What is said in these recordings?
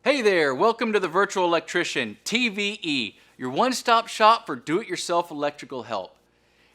Hey there, welcome to the Virtual Electrician, TVE, your one-stop shop for do-it-yourself electrical help.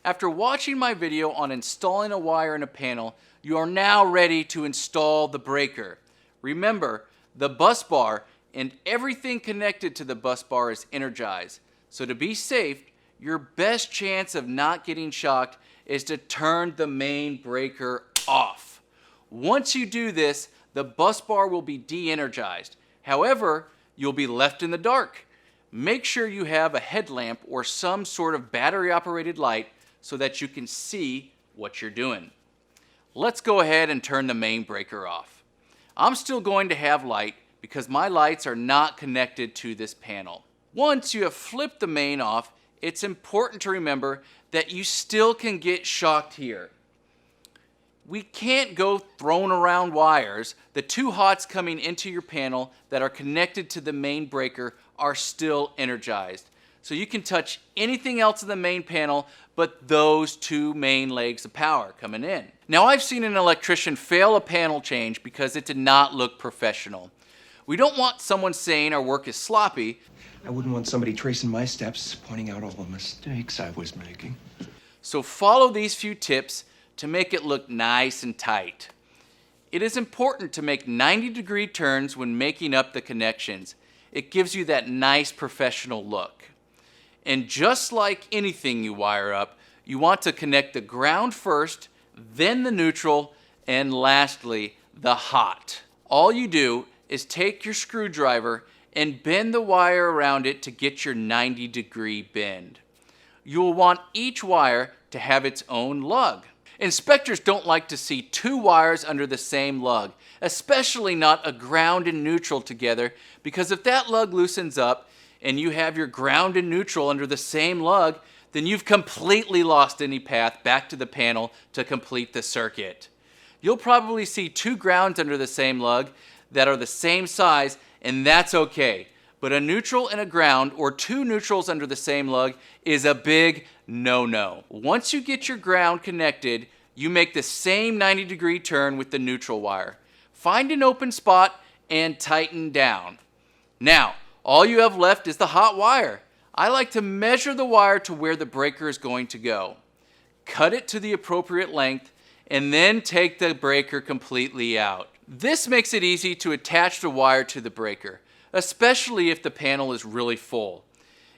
After watching my video on installing a wire in a panel, you are now ready to install the breaker. Remember, the bus bar and everything connected to the bus bar is energized. So to be safe, your best chance of not getting shocked is to turn the main breaker off. Once you do this, the bus bar will be de-energized. However, you'll be left in the dark. Make sure you have a headlamp or some sort of battery-operated light so that you can see what you're doing. Let's go ahead and turn the main breaker off. I'm still going to have light because my lights are not connected to this panel. Once you have flipped the main off, it's important to remember that you still can get shocked here. We can't go throwing around wires. The two hots coming into your panel that are connected to the main breaker are still energized. So you can touch anything else in the main panel but those two main legs of power coming in. Now, I've seen an electrician fail a panel change because it did not look professional. We don't want someone saying our work is sloppy. I wouldn't want somebody tracing my steps, pointing out all the mistakes I was making. So follow these few tips to make it look nice and tight. It is important to make 90-degree turns when making up the connections. It gives you that nice professional look. And just like anything you wire up, you want to connect the ground first, then the neutral, and lastly, the hot. All you do is take your screwdriver and bend the wire around it to get your 90-degree bend. You will want each wire to have its own lug. Inspectors don't like to see two wires under the same lug, especially not a ground and neutral together, because if that lug loosens up and you have your ground and neutral under the same lug, then you've completely lost any path back to the panel to complete the circuit. You'll probably see two grounds under the same lug that are the same size, and that's okay. But a neutral and a ground, or two neutrals under the same lug, is a big no-no. Once you get your ground connected, you make the same 90-degree turn with the neutral wire. Find an open spot and tighten down. Now, all you have left is the hot wire. I like to measure the wire to where the breaker is going to go. Cut it to the appropriate length, and then take the breaker completely out. This makes it easy to attach the wire to the breaker, especially if the panel is really full.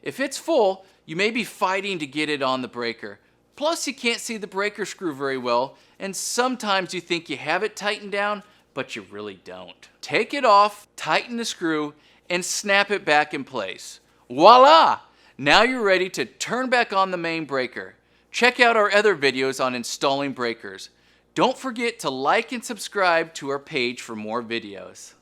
If it's full, you may be fighting to get it on the breaker. Plus, you can't see the breaker screw very well, and sometimes you think you have it tightened down, but you really don't. Take it off, tighten the screw, and snap it back in place. Voila! Now you're ready to turn back on the main breaker. Check out our other videos on installing breakers. Don't forget to like and subscribe to our page for more videos.